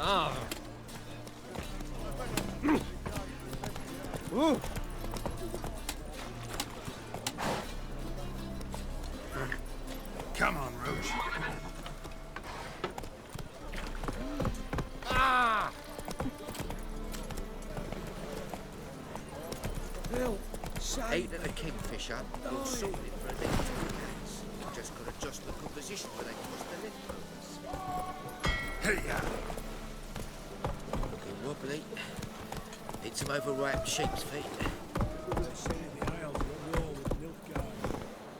Ah. Ooh. Come on, Roach. Ah! Bill, Eight at a kingfisher, we'll sort it for a little minutes. Just got to adjust the composition where they cross the lip bonus. Here you are. Looking wobbly. Need some overripe sheep's feet. They say the Isles were at war with Nilfgaard.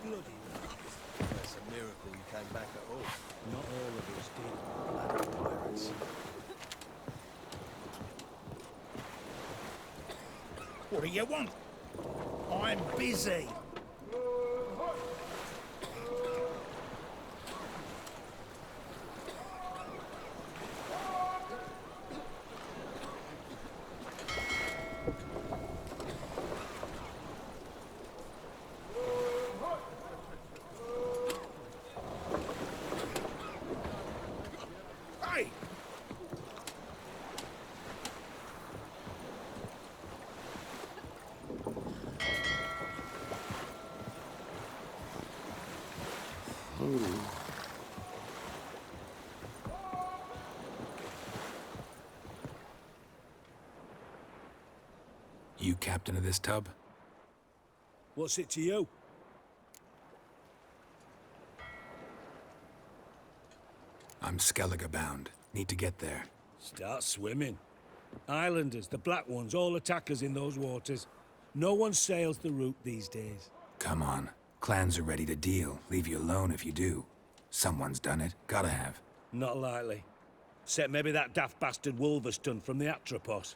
Bloody rats. That's a miracle you came back at all. Not all of us did. Bloody pirates. What do you want? I'm busy. Hey! You captain of this tub? What's it to you? I'm Skellige bound. Need to get there. Start swimming. Islanders, the black ones, all attackers in those waters. No one sails the route these days. Come on. Clans are ready to deal. Leave you alone if you do. Someone's done it. Gotta have. Not likely. Except maybe that daft bastard Wolverston from the Atropos.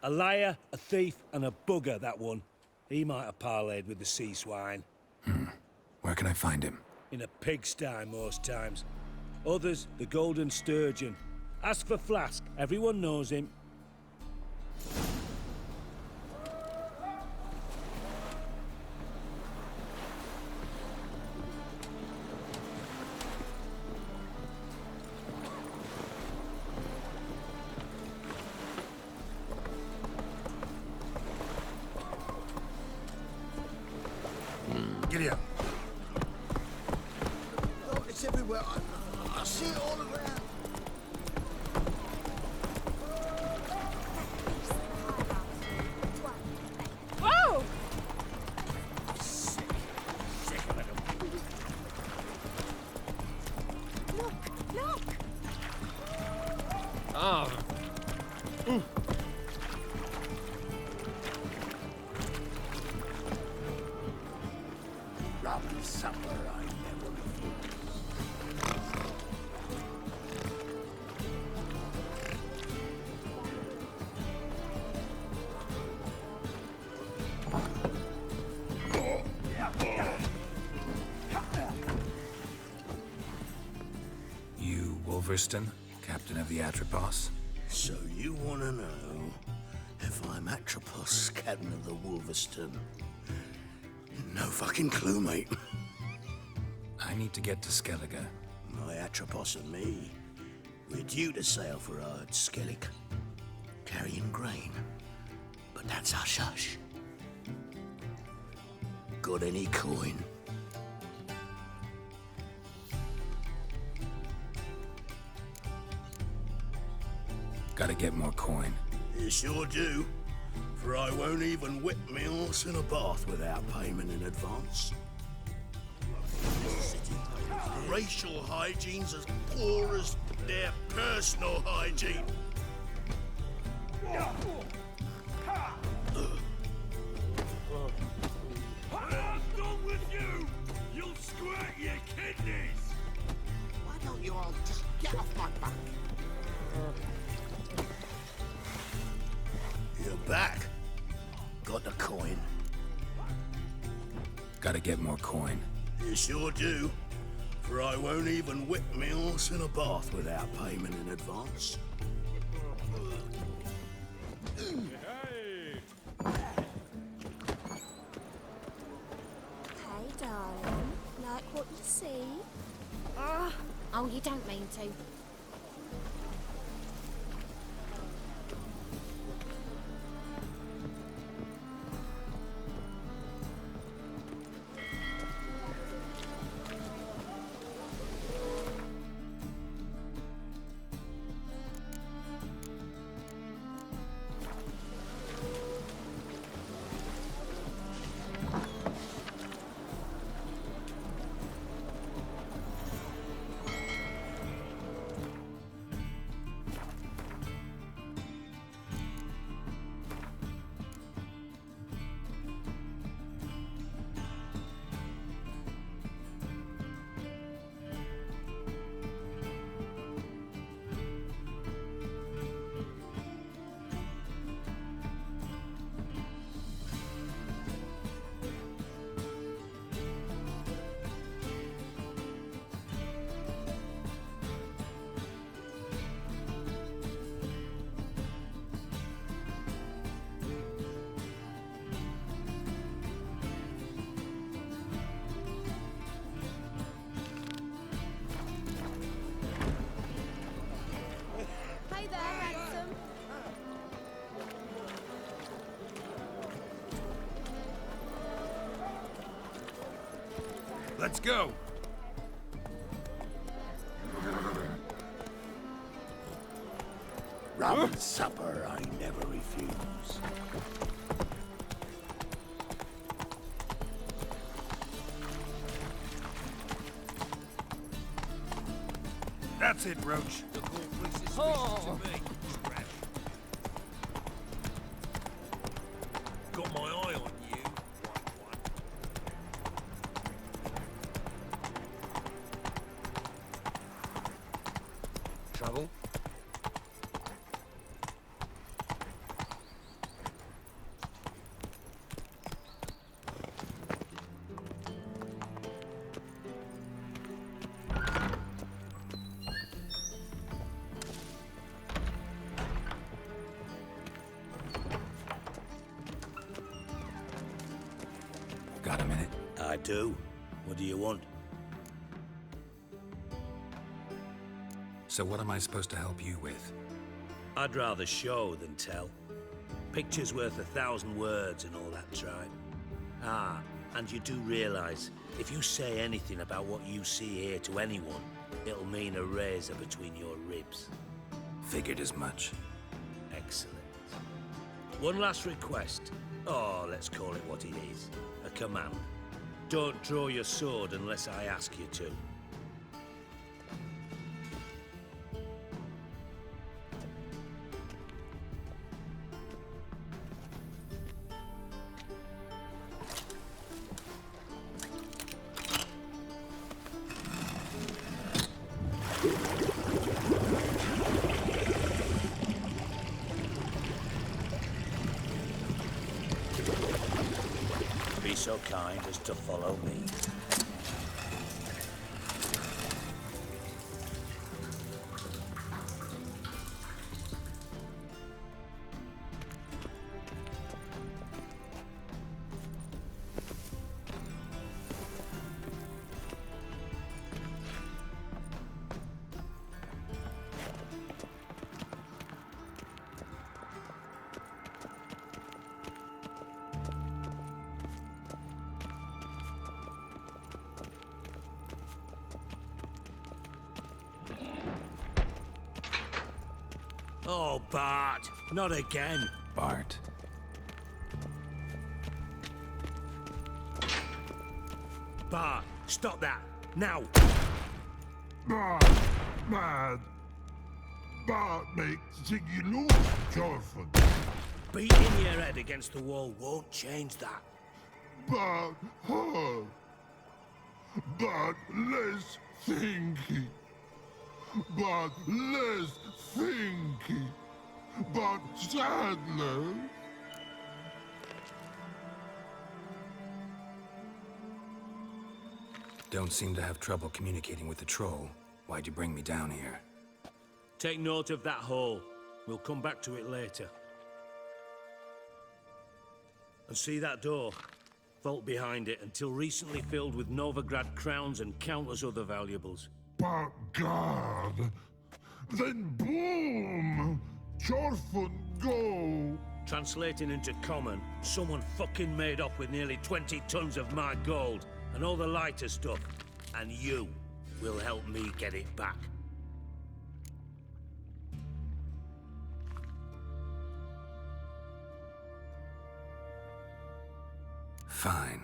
A liar, a thief, and a bugger, that one. He might have parlayed with the sea swine. Where can I find him? In a pigsty most times. Others, the Golden Sturgeon. Ask for Flask. Everyone knows him. Giddy up. Oh, it's everywhere. I see it all around. Whoa! Sick of it. Look! Ah. Rum supper I never refuse. You Wolverston, captain of the Atropos? So you want to know if I'm Atropos, captain of the Wolverston? No fucking clue, mate. I need to get to Skellige. My Atropos and me, we're due to sail for Ard Skellig, carrying grain. But that's hush-hush. Got any coin? Gotta get more coin. You sure do. For I won't even whip me horse in a bath without payment in advance. Racial hygiene's as poor as their personal hygiene. I'm done with you! You'll squirt your kidneys! Why don't you all just get off my back? You're back. Got the coin. Gotta get more coin. You sure do. For I won't even whip me horse in a bath without payment in advance. Hey! Hey, darling. Like what you see? Oh, you don't mean to. Let's go! Rum supper I never refuse. That's it, Roach. Look all pretty suspicious to me. Scrap. Got my eye on you, white one. Trouble? Got a minute? I do. What do you want? So what am I supposed to help you with? I'd rather show than tell. Picture's worth 1,000 words and all that tribe. Ah, and you do realize, if you say anything about what you see here to anyone, it'll mean a razor between your ribs. Figured as much. Excellent. One last request. Oh, let's call it what it is. A command. Don't draw your sword unless I ask you to. Be so kind as to follow me. Oh, Bart, not again. Bart. Bart, stop that, now. Mad. Bart makes Ziggy lose, Jorford. Beating your head against the wall won't change that. Bart hard. Bart less thinky. Bart less thinky. Bart sadler. Don't seem to have trouble communicating with the troll. Why'd you bring me down here? Take note of that hole. We'll come back to it later. And see that door? Vault behind it, until recently filled with Novigrad crowns and countless other valuables. But God. Then boom! Jorfund go! Translating into common, someone fucking made off with nearly 20 tons of my gold and all the lighter stuff. And you will help me get it back. Fine.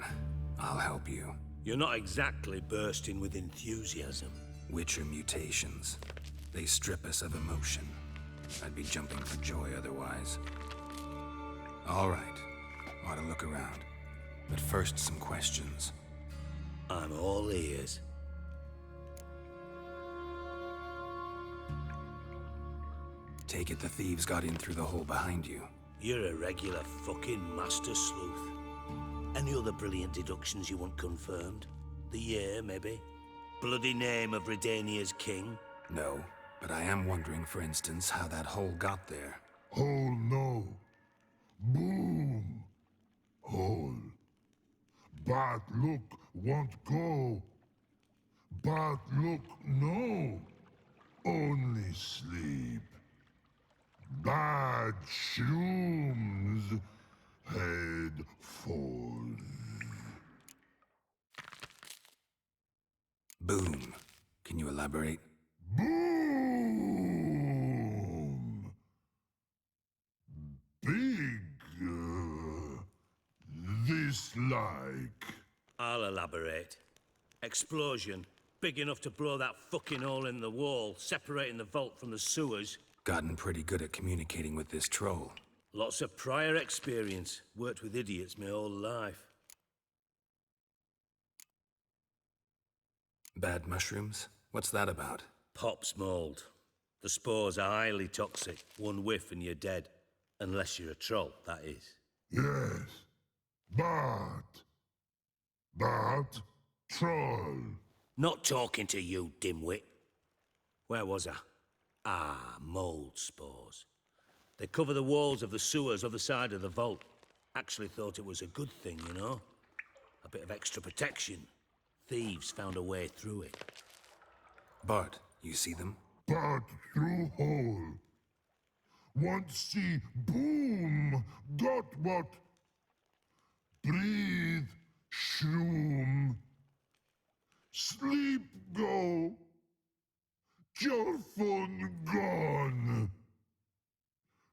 I'll help you. You're not exactly bursting with enthusiasm. Witcher mutations. They strip us of emotion. I'd be jumping for joy otherwise. All right. Ought to look around. But first, some questions. I'm all ears. Take it the thieves got in through the hole behind you. You're a regular fucking master sleuth. Any other brilliant deductions you want confirmed? The year, maybe? Bloody name of Redania's king? No, but I am wondering, for instance, how that hole got there. Hole no. Boom. Hole. But look won't go. But look no. Only sleep. Bad shrooms. Head falls. Elaborate. Boom! Big, this like. I'll elaborate. Explosion. Big enough to blow that fucking hole in the wall, separating the vault from the sewers. Gotten pretty good at communicating with this troll. Lots of prior experience. Worked with idiots my whole life. Bad mushrooms? What's that about? Pops mold. The spores are highly toxic. One whiff and you're dead. Unless you're a troll, that is. Yes, but troll. Not talking to you, dimwit. Where was I? Ah, mold spores. They cover the walls of the sewers other side of the vault. Actually thought it was a good thing, you know? A bit of extra protection. Thieves found a way through it. Bart, you see them? But through hole. Want see boom, got what? Breathe, shroom. Sleep go. Your phone gone.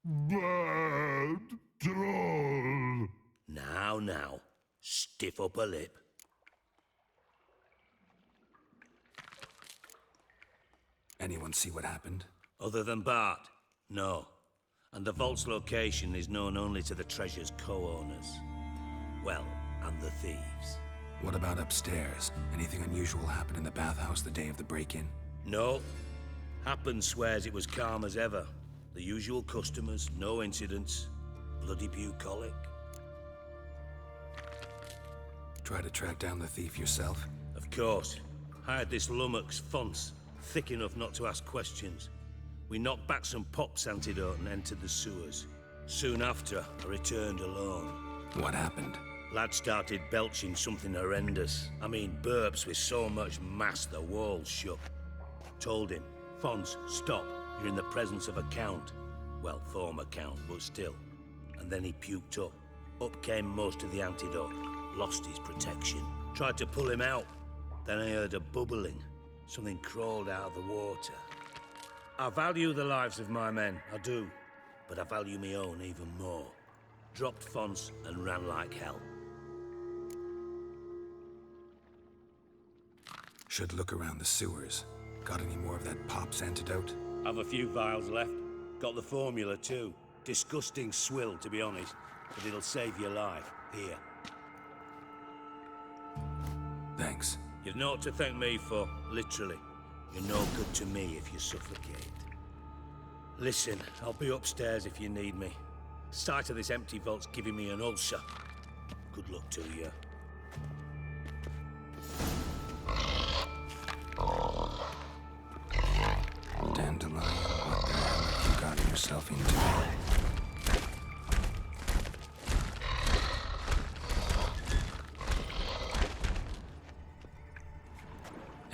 Bad troll. Now. Stiff upper lip. Anyone see what happened? Other than Bart? No. And the vault's location is known only to the treasure's co-owners. Well, and the thieves. What about upstairs? Anything unusual happen in the bathhouse the day of the break-in? No. Happen swears it was calm as ever. The usual customers, no incidents. Bloody bucolic. Try to track down the thief yourself? Of course. Hired this lummox, Fonce. Thick enough not to ask questions. We knocked back some Pop's antidote and entered the sewers. Soon after, I returned alone. What happened? Lad started belching something horrendous. I mean, burps with so much mass the walls shook. Told him, Fonce, stop. You're in the presence of a count. Well, former count, but still. And then he puked up. Up came most of the antidote. Lost his protection. Tried to pull him out. Then I heard a bubbling. Something crawled out of the water. I value the lives of my men, I do. But I value my own even more. Dropped Fonce and ran like hell. Should look around the sewers. Got any more of that Pop's antidote? Have a few vials left. Got the formula too. Disgusting swill, to be honest. But it'll save your life. Here. Thanks. You've naught to thank me for, literally. You're no good to me if you suffocate. Listen, I'll be upstairs if you need me. Sight of this empty vault's giving me an ulcer. Good luck to you. Dandelion, what the hell have you got yourself into?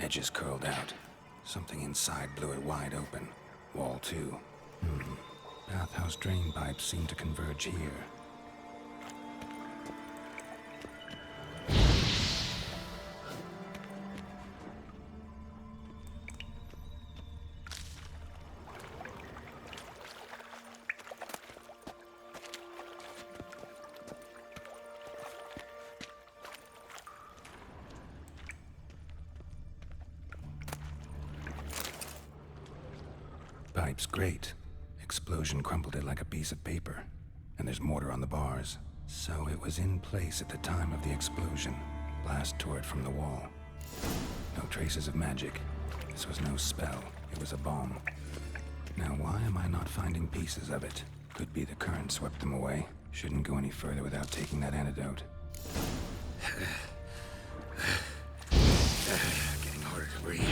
Edges curled out. Something inside blew it wide open. Wall too. Bathhouse drain pipes seem to converge here. Pipe's great. Explosion crumpled it like a piece of paper. And there's mortar on the bars. So it was in place at the time of the explosion. Blast tore it from the wall. No traces of magic. This was no spell. It was a bomb. Now why am I not finding pieces of it? Could be the current swept them away. Shouldn't go any further without taking that antidote. Getting harder to breathe.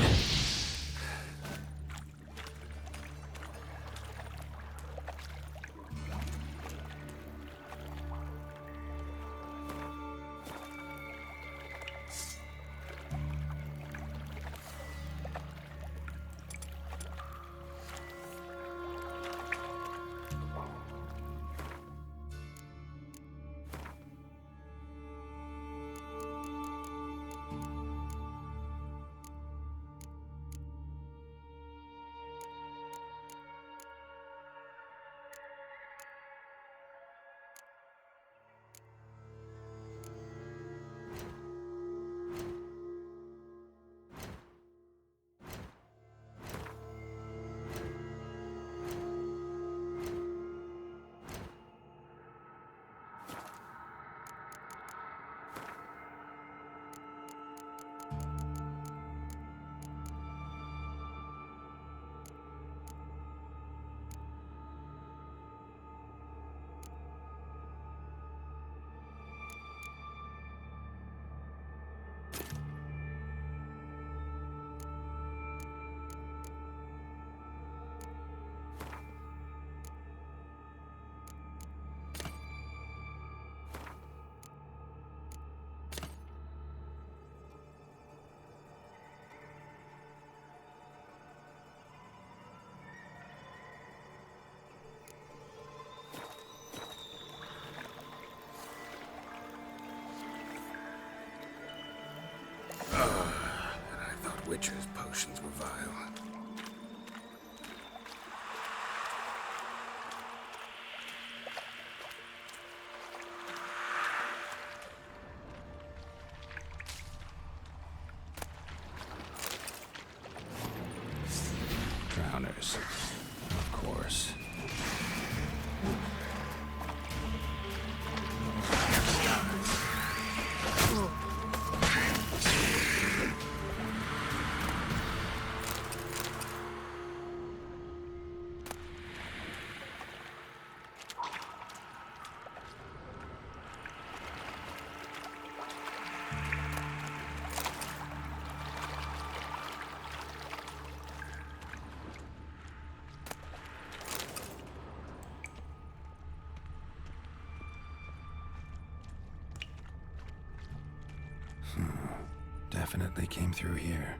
definitely came through here.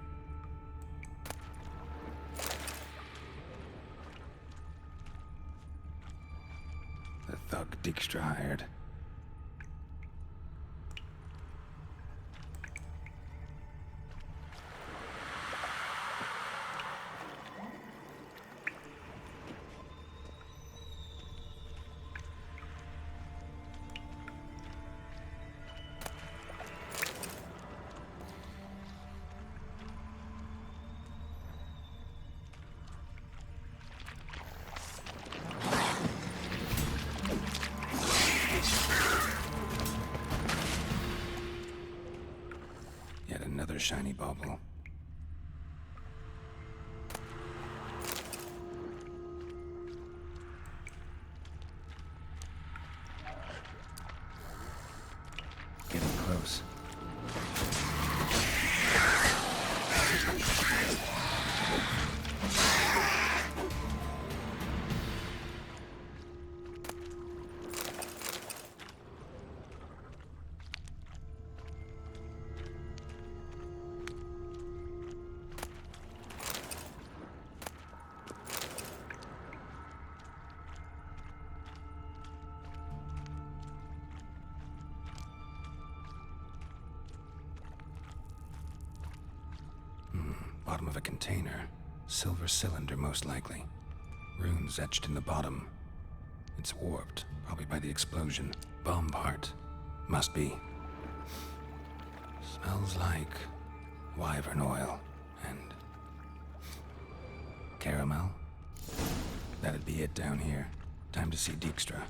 The thug Dijkstra hired. Yet another shiny bauble. Getting close. Bottom of a container. Silver cylinder, most likely. Runes etched in the bottom. It's warped, probably by the explosion. Bomb part. Must be. Smells like wyvern oil and caramel. That'd be it down here. Time to see Dijkstra.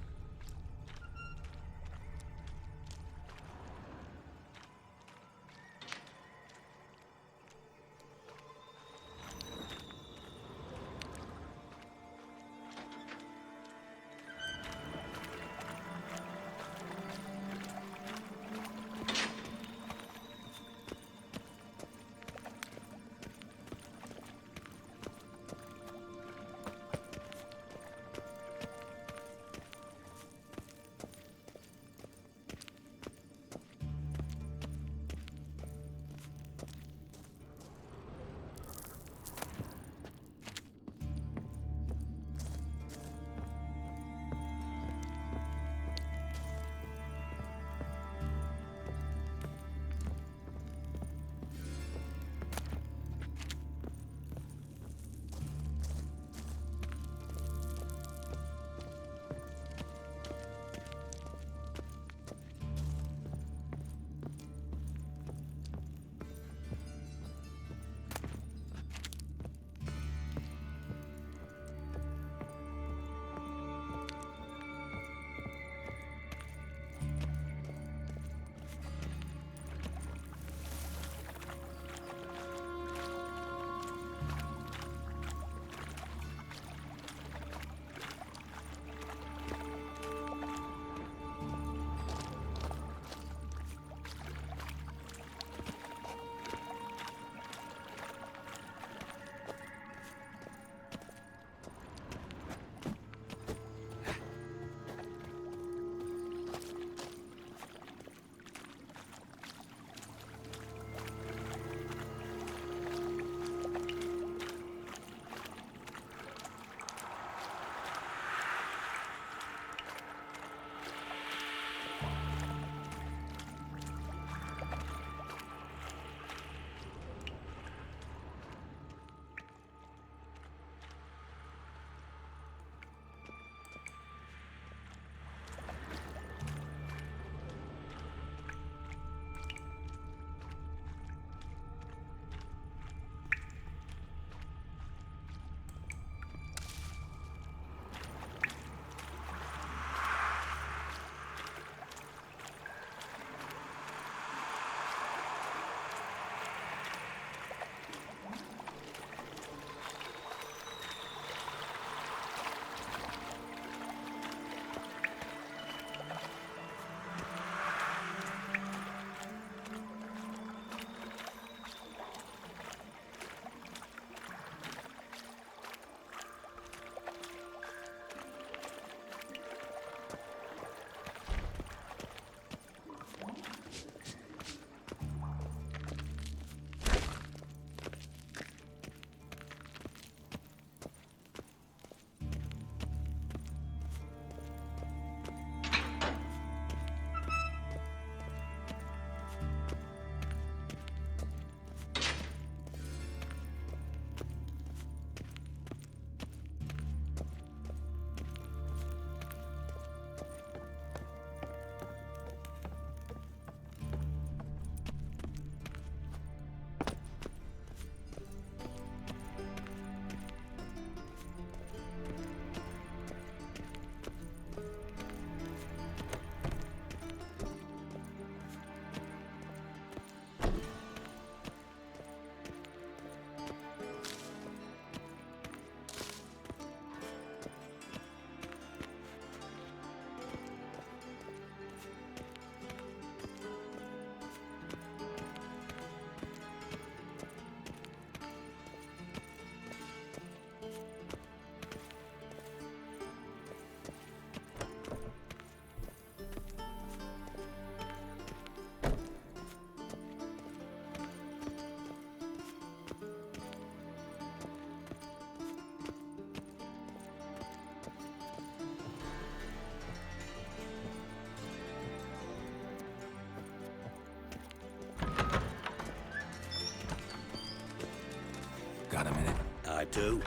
do.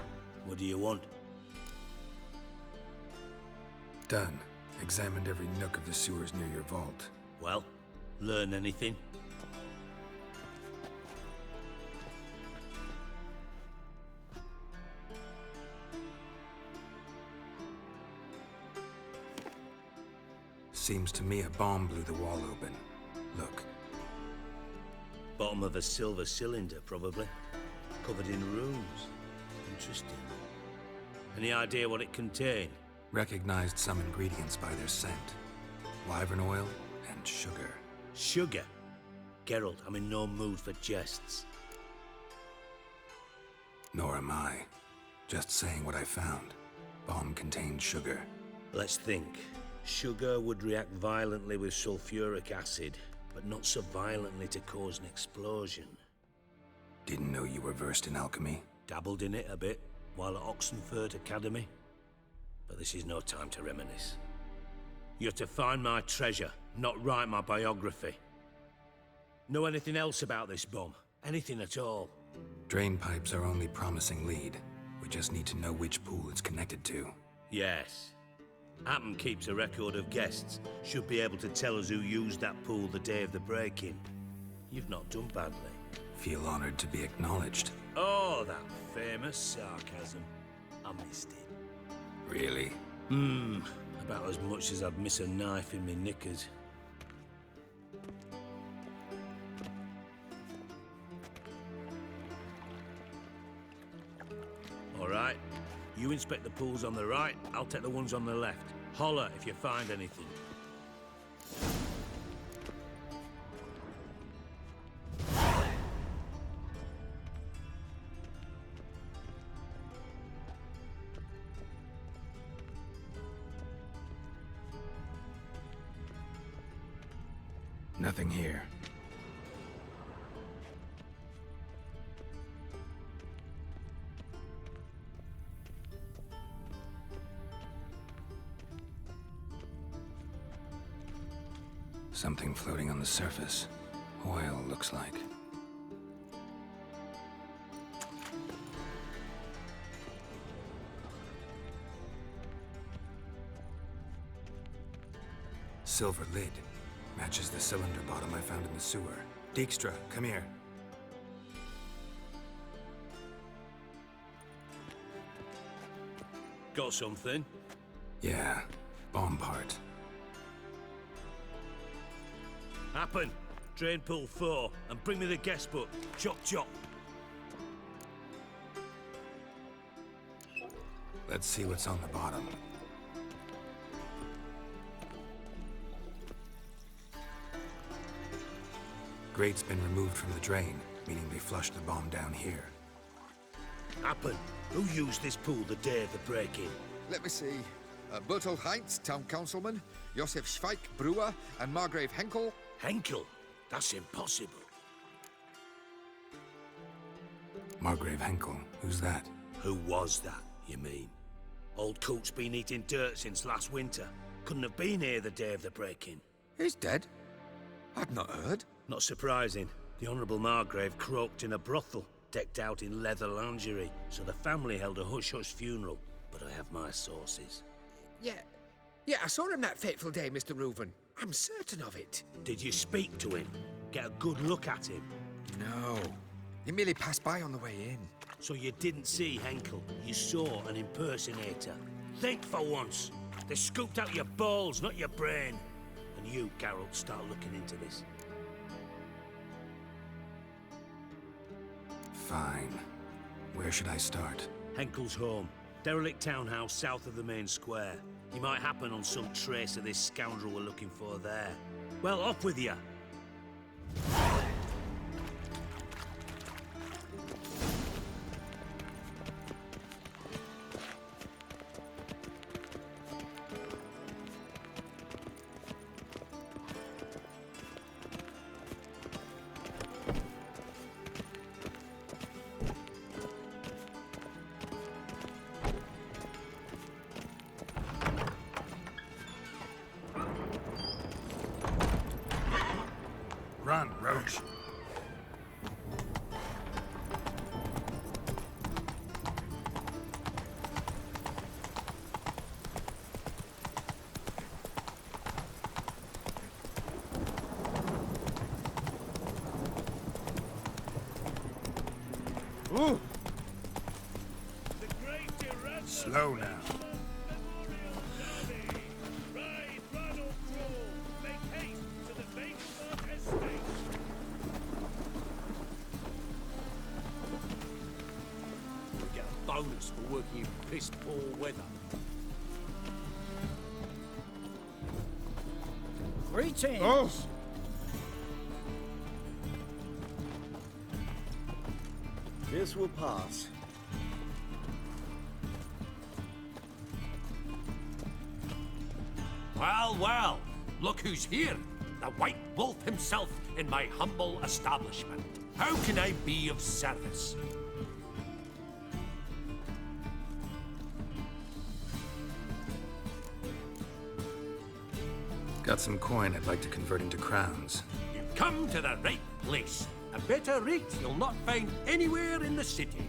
What do you want? Done. Examined every nook of the sewers near your vault. Well, learn anything? Seems to me a bomb blew the wall open. Look. Bottom of a silver cylinder, probably. Covered in runes. Interesting. Any idea what it contained? Recognized some ingredients by their scent. Wyvern oil and sugar. Sugar? Geralt, I'm in no mood for jests. Nor am I. Just saying what I found. Bomb contained sugar. Let's think. Sugar would react violently with sulfuric acid, but not so violently to cause an explosion. Didn't know you were versed in alchemy. Dabbled in it a bit while at Oxenford Academy. But this is no time to reminisce. You're to find my treasure, not write my biography. Know anything else about this bomb? Anything at all? Drain pipes are only promising lead. We just need to know which pool it's connected to. Yes. Appen keeps a record of guests. Should be able to tell us who used that pool the day of the break-in. You've not done badly. Feel honored to be acknowledged. Oh, that famous sarcasm. I missed it. Really? About as much as I'd miss a knife in me knickers. All right. You inspect the pools on the right, I'll take the ones on the left. Holler if you find anything. Nothing here. Something floating on the surface. Oil, looks like. Silver lid. Matches the cylinder bottom I found in the sewer. Dijkstra, come here. Got something? Yeah, bomb part. Happen. Drain pool 4, and bring me the guest book. Chop chop. Let's see what's on the bottom. Grate's been removed from the drain, meaning they flushed the bomb down here. Happen. Who used this pool the day of the break-in? Let me see. Bertolt Heinz, town councilman, Josef Schweik, brewer, and Margrave Henkel. Henkel? That's impossible. Margrave Henkel, who's that? Who was that, you mean? Old Coot's been eating dirt since last winter. Couldn't have been here the day of the break-in. He's dead? I'd not heard. Not surprising. The Honourable Margrave croaked in a brothel, decked out in leather lingerie, so the family held a hush-hush funeral. But I have my sources. Yeah, I saw him that fateful day, Mr. Reuven. I'm certain of it. Did you speak to him? Get a good look at him? No. He merely passed by on the way in. So you didn't see Henkel, you saw an impersonator. Think for once. They scooped out your balls, not your brain. And you, Geralt, start looking into this. Fine. Where should I start? Henkel's home. Derelict townhouse south of the main square. You might happen on some trace of this scoundrel we're looking for there. Well, up with you. Slow now. We get a bonus for working in piss-poor weather. Greetings! This will pass. Well, well, look who's here. The White Wolf himself in my humble establishment. How can I be of service? Got some coin I'd like to convert into crowns. You've come to the right place. A better rate you'll not find anywhere in the city.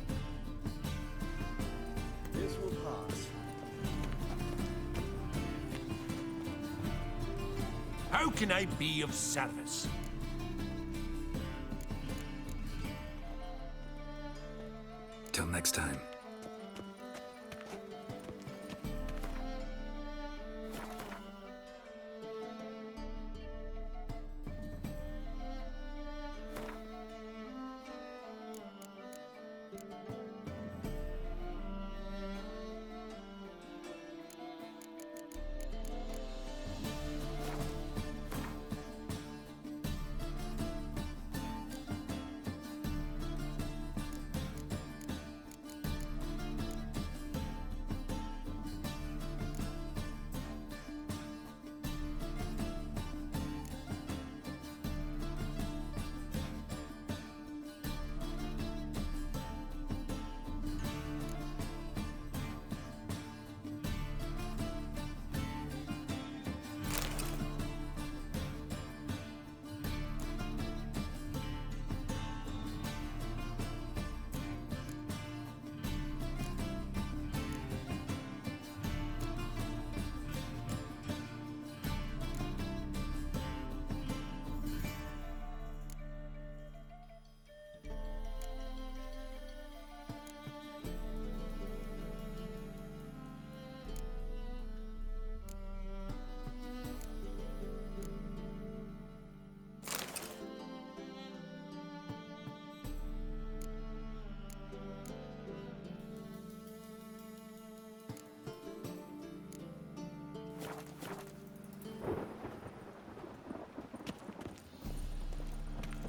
This will pass. How can I be of service? Till next time.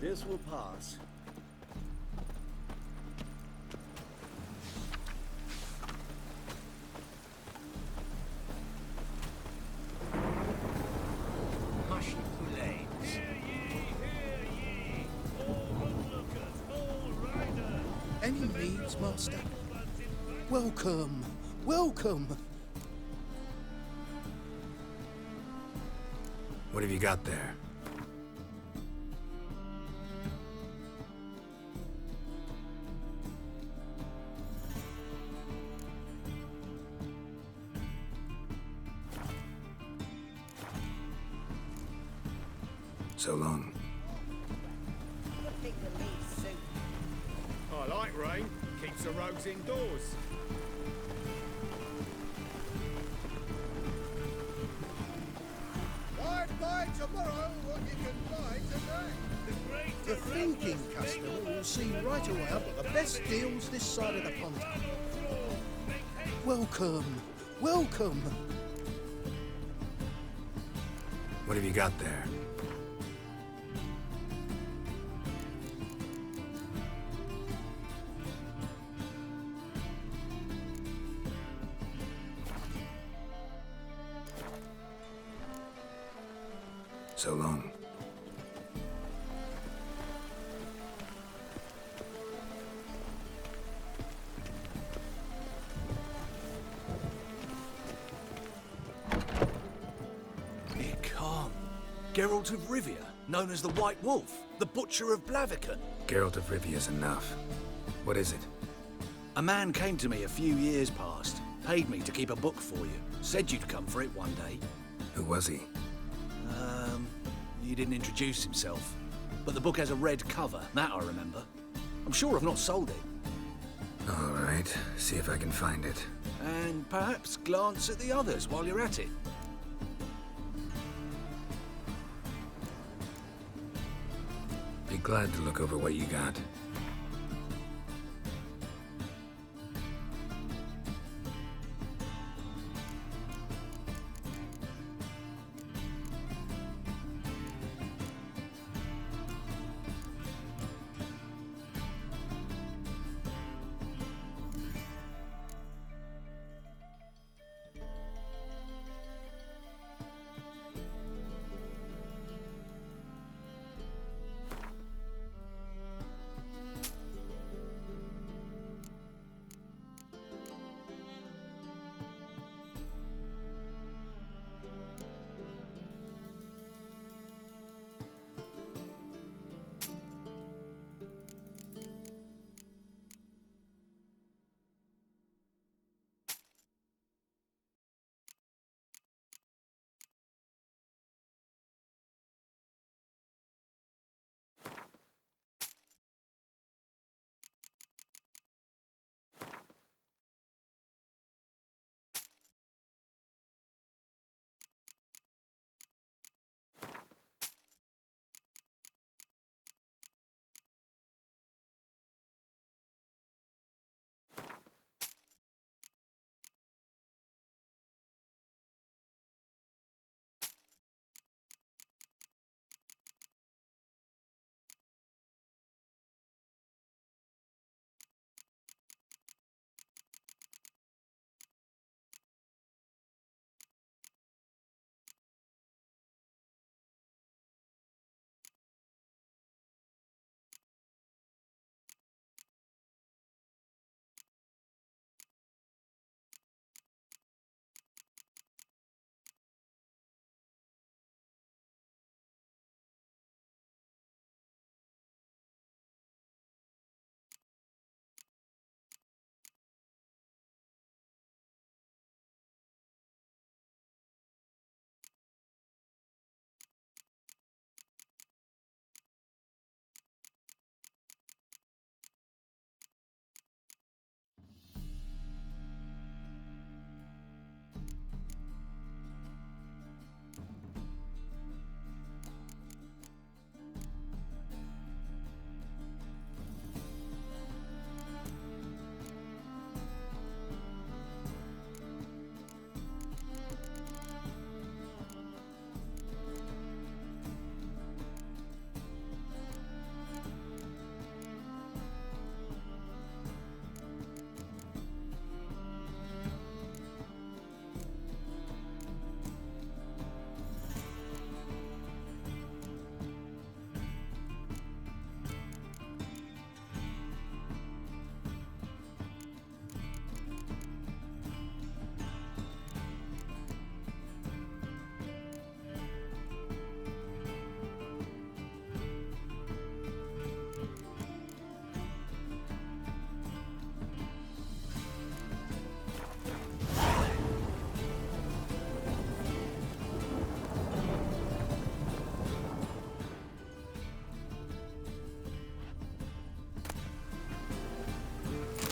This will pass. Mushy blades. Any needs, Master? Welcome, welcome. What have you got there? So long. I like rain. Keeps the rogues indoors. Buy tomorrow what you can buy today. The thinking customer will see right away I've got the best deals this side of the pond. Welcome, welcome. What have you got there? So long. Here come. Geralt of Rivia, known as the White Wolf, the Butcher of Blaviken. Geralt of Rivia's enough. What is it? A man came to me a few years past, paid me to keep a book for you, said you'd come for it one day. Who was he? He didn't introduce himself. But the book has a red cover, that I remember. I'm sure I've not sold it. All right, see if I can find it. And perhaps glance at the others while you're at it. Be glad to look over what you got.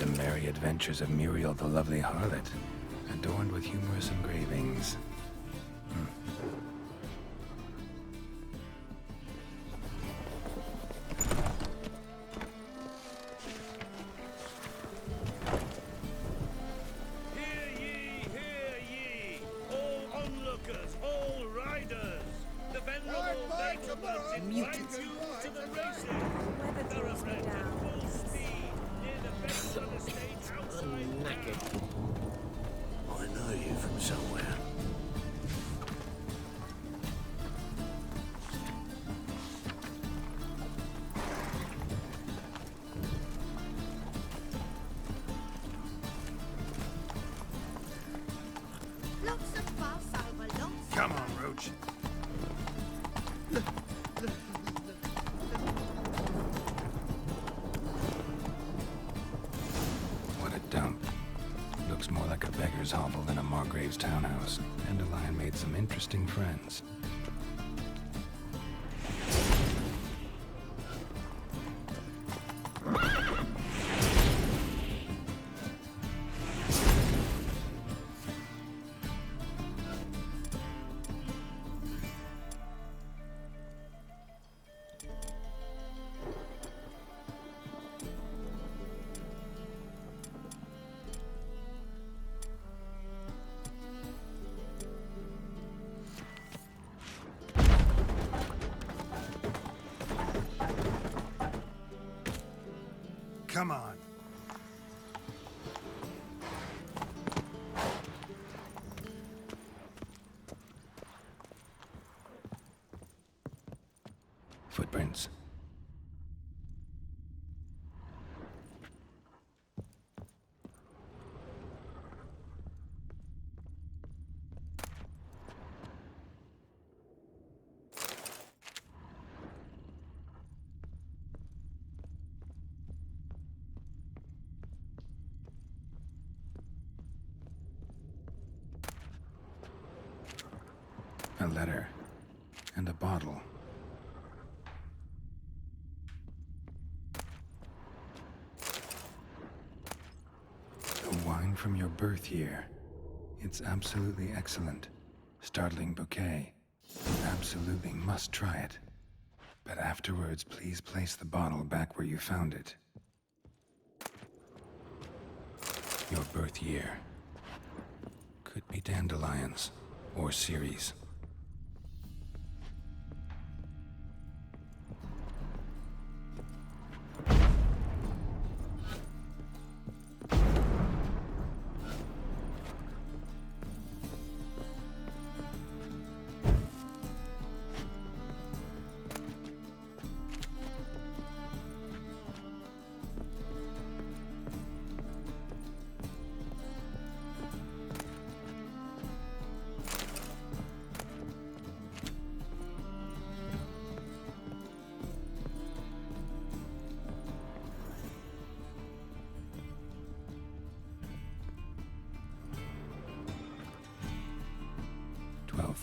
The Merry Adventures of Muriel the Lovely Harlot, adorned with humorous engravings. Hear ye, all onlookers, all riders. The venerable Vengerberg invites you to the races. Thoroughbred at full speed near the Vengerberg estate outside. I know you from somewhere. Lots of fuss over lots. Come on, Roach. What a dump. Looks more like a beggar's hovel than a Margrave's townhouse. Dandelion made some interesting friends. Come on. Footprints. A letter. And a bottle. A wine from your birth year. It's absolutely excellent. Startling bouquet. You absolutely must try it. But afterwards, please place the bottle back where you found it. Your birth year. Could be dandelions or Ciri's.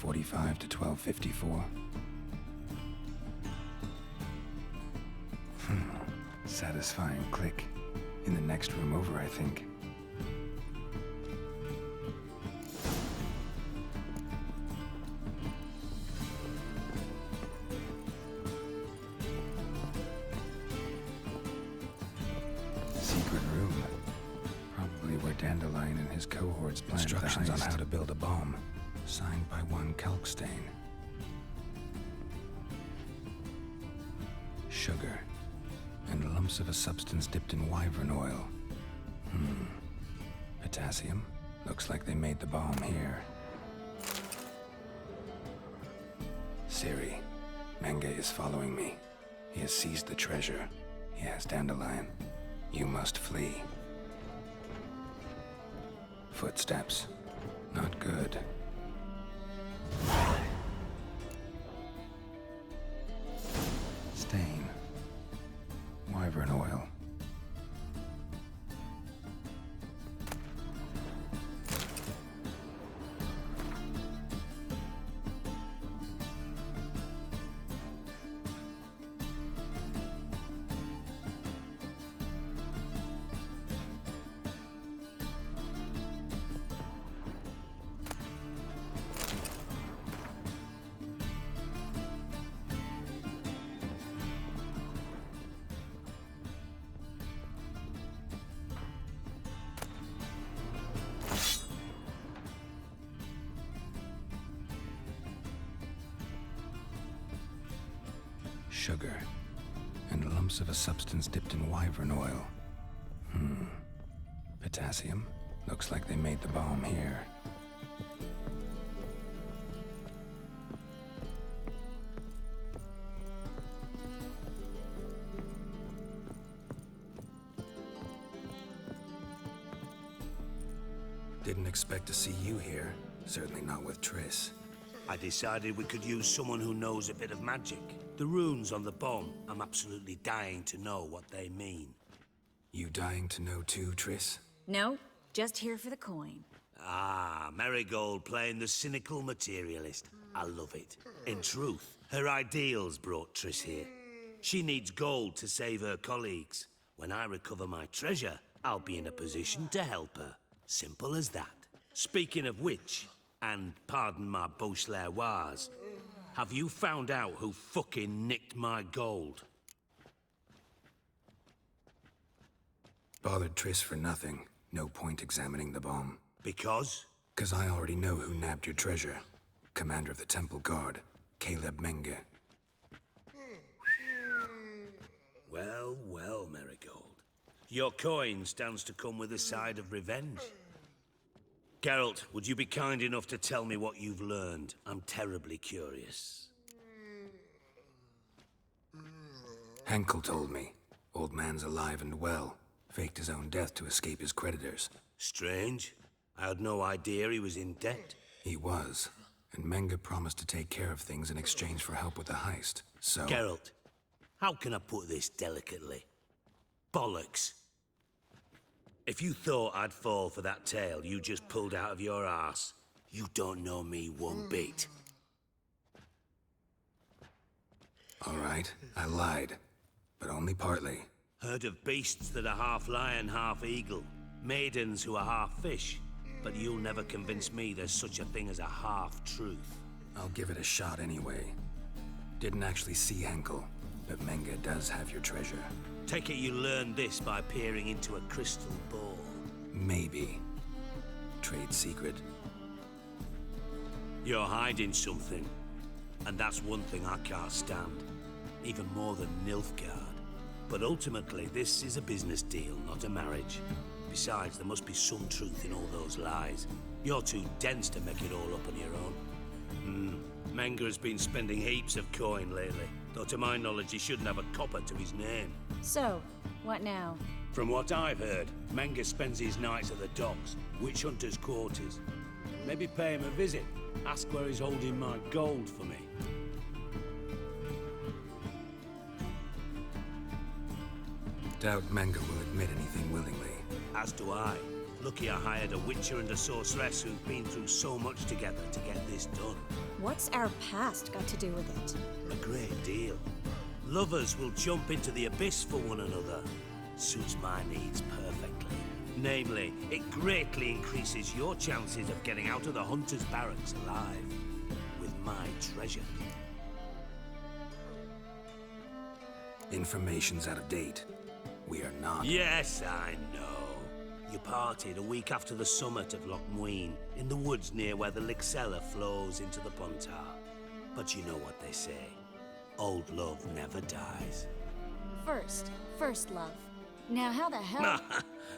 .45 to 12:54. Satisfying click. In the next room over, I think. Secret room. Probably where Dandelion and his cohorts planned instructions on how to build a bomb. Signed by one Kalkstain. Sugar. And lumps of a substance dipped in wyvern oil. Potassium. Looks like they made the bomb here. Ciri. Menge is following me. He has seized the treasure. He has Dandelion. You must flee. Footsteps. Not good. Stain. Wyvern oil. Sugar. And lumps of a substance dipped in wyvern oil. Potassium. Looks like they made the bomb here. Didn't expect to see you here. Certainly not with Triss. I decided we could use someone who knows a bit of magic. The runes on the bomb, I'm absolutely dying to know what they mean. You dying to know too, Triss? No, just here for the coin. Ah, Marigold playing the cynical materialist. I love it. In truth, her ideals brought Triss here. She needs gold to save her colleagues. When I recover my treasure, I'll be in a position to help her. Simple as that. Speaking of which, and pardon my Beauclervois, have you found out who fucking nicked my gold? Bothered Triss for nothing. No point examining the bomb. Because? 'Cause I already know who nabbed your treasure. Commander of the Temple Guard, Caleb Menge. Well, well, Marigold. Your coin stands to come with a side of revenge. Geralt, would you be kind enough to tell me what you've learned? I'm terribly curious. Henkel told me. Old man's alive and well. Faked his own death to escape his creditors. Strange. I had no idea he was in debt. He was. And Menge promised to take care of things in exchange for help with the heist. So... Geralt, how can I put this delicately? Bollocks. If you thought I'd fall for that tale you just pulled out of your arse, you don't know me one bit. All right, I lied. But only partly. Heard of beasts that are half lion, half eagle. Maidens who are half fish. But you'll never convince me there's such a thing as a half-truth. I'll give it a shot anyway. Didn't actually see Henkel, but Menge does have your treasure. Take it you learned this by peering into a crystal ball. Maybe. Trade secret. You're hiding something. And that's one thing I can't stand. Even more than Nilfgaard. But ultimately, this is a business deal, not a marriage. Besides, there must be some truth in all those lies. You're too dense to make it all up on your own. Menge has been spending heaps of coin lately. Though to my knowledge, he shouldn't have a copper to his name. So, what now? From what I've heard, Menge spends his nights at the docks, witch hunters' quarters. Maybe pay him a visit. Ask where he's holding my gold for me. Doubt Menge will admit anything willingly. As do I. Lucky I hired a witcher and a sorceress who've been through so much together to get this done. What's our past got to do with it? A great deal. Lovers will jump into the abyss for one another. Suits my needs perfectly. Namely, it greatly increases your chances of getting out of the hunter's barracks alive. With my treasure. Information's out of date. We are not. Yes, I know. You parted a week after the summit of Loch Muin, in the woods near where the Lixella flows into the Pontar. But you know what they say. Old love never dies. First love. Now how the hell...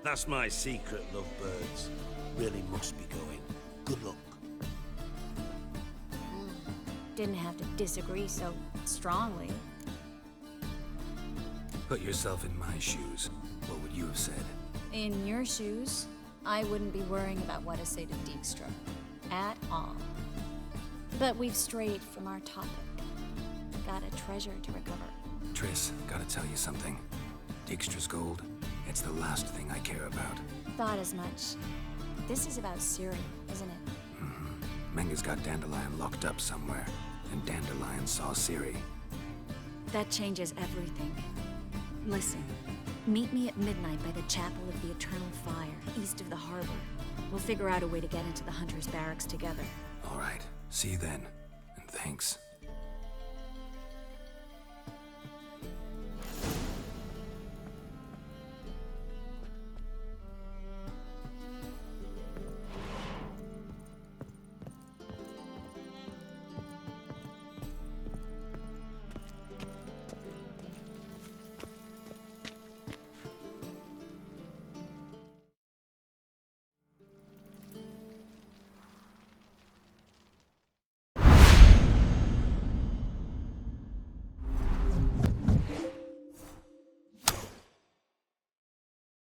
That's my secret, lovebirds. Really must be going. Good luck. Didn't have to disagree so strongly. Put yourself in my shoes. What would you have said? In your shoes, I wouldn't be worrying about what to say to Dijkstra. At all. But we've strayed from our topic. Got a treasure to recover. Triss, gotta tell you something. Dijkstra's gold, it's the last thing I care about. Thought as much. This is about Ciri, isn't it? Menge's got Dandelion locked up somewhere, and Dandelion saw Ciri. That changes everything. Listen, meet me at midnight by the Chapel of the Eternal Fire, east of the harbor. We'll figure out a way to get into the Hunter's barracks together. All right, see you then, and thanks.